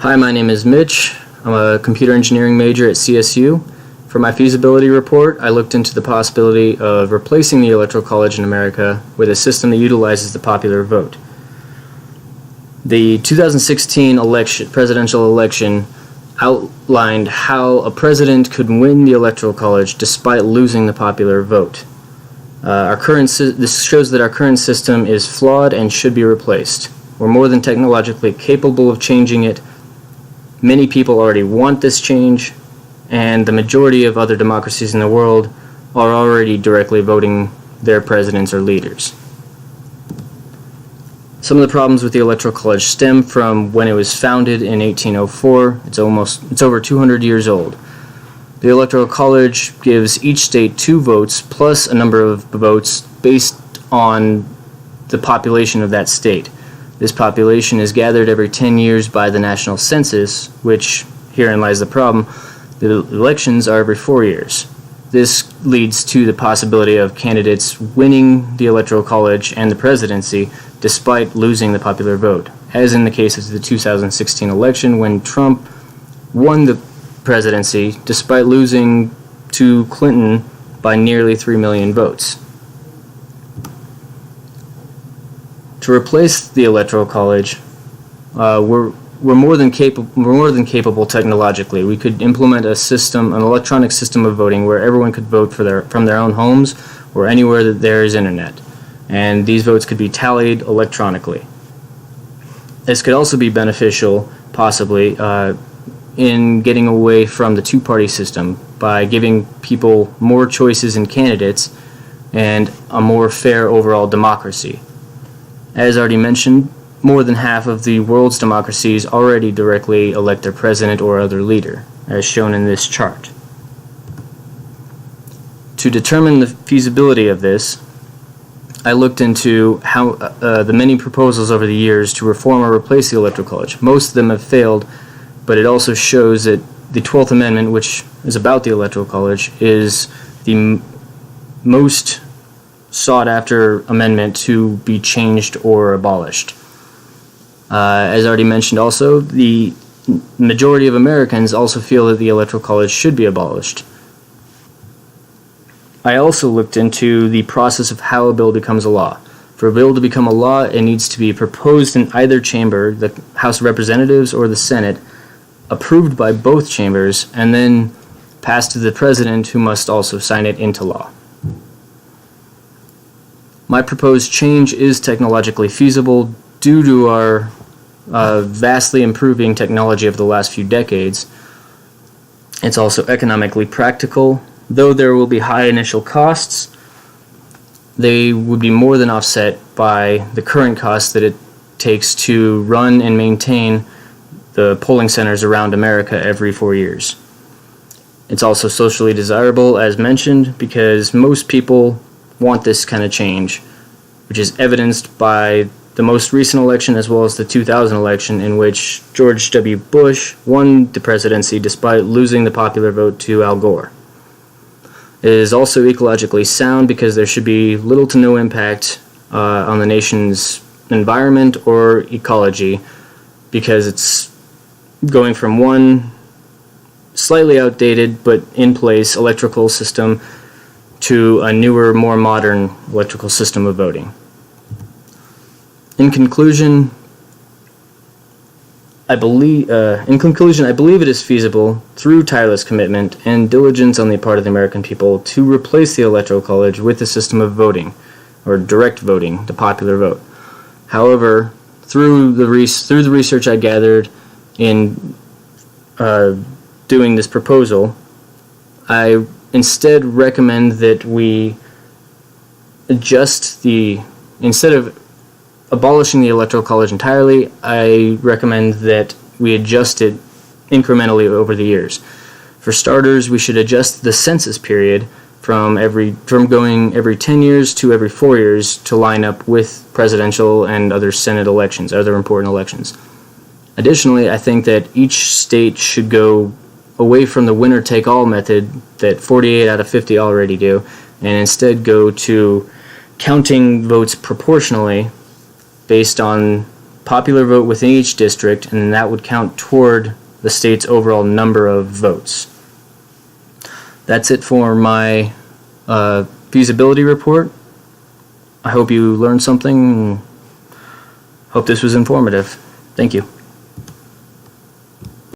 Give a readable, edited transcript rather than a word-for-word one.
Hi, my name is Mitch. I'm a computer engineering major at CSU. For my feasibility report, I looked into the possibility of replacing the Electoral College in America with a system that utilizes the popular vote. The 2016 presidential election outlined how a president could win the Electoral College despite losing the popular vote. This shows that our current system is flawed and should be replaced. We're more than technologically capable of changing it. Many people already want this change, and the majority of other democracies in the world are already directly voting their presidents or leaders. Some of the problems with the Electoral College stem from when it was founded in 1804. It's over 200 years old. The Electoral College gives each state 2 votes plus a number of votes based on the population of that state. This population is gathered every 10 years by the national census, which herein lies the problem. The elections are every 4 years. This leads to the possibility of candidates winning the Electoral College and the presidency despite losing the popular vote, as in the case of the 2016 election when Trump won the presidency despite losing to Clinton by nearly 3 million votes. To replace the Electoral College, we're more than capable technologically. We could implement an electronic system of voting where everyone could vote from their own homes or anywhere that there is internet, and these votes could be tallied electronically. This could also be beneficial, possibly, in getting away from the two-party system by giving people more choices in candidates and a more fair overall democracy. As already mentioned, more than half of the world's democracies already directly elect their president or other leader, as shown in this chart. To determine the feasibility of this, I looked into how the many proposals over the years to reform or replace the Electoral College. Most of them have failed, but it also shows that the 12th Amendment, which is about the Electoral College, is the most sought-after amendment to be changed or abolished. As already mentioned also, the majority of Americans also feel that the Electoral College should be abolished. I also looked into the process of how a bill becomes a law. For a bill to become a law, it needs to be proposed in either chamber, the House of Representatives or the Senate, approved by both chambers, and then passed to the President, who must also sign it into law. My proposed change is technologically feasible due to our vastly improving technology over the last few decades. It's also economically practical. Though there will be high initial costs, they would be more than offset by the current costs that it takes to run and maintain the polling centers around America every 4 years. It's also socially desirable, as mentioned, because most people want this kind of change, which is evidenced by the most recent election as well as the 2000 election, in which George W. Bush won the presidency despite losing the popular vote to Al Gore. It is also ecologically sound because there should be little to no impact on the nation's environment or ecology, because it's going from one slightly outdated but in place electrical system to a newer, more modern electrical system of voting. In conclusion, I believe it is feasible, through tireless commitment and diligence on the part of the American people, to replace the Electoral College with a system of voting, or direct voting, the popular vote. However, through the research I gathered in doing this proposal, I instead recommend that we instead of abolishing the Electoral College entirely, I recommend that we adjust it incrementally over the years. For starters, we should adjust the census period from going every 10 years to every 4 years to line up with presidential and other Senate elections, other important elections. Additionally, I think that each state should go away from the winner-take-all method that 48 out of 50 already do, and instead go to counting votes proportionally based on popular vote within each district, and that would count toward the state's overall number of votes. That's it for my feasibility report. I hope you learned something. Hope this was informative. Thank you.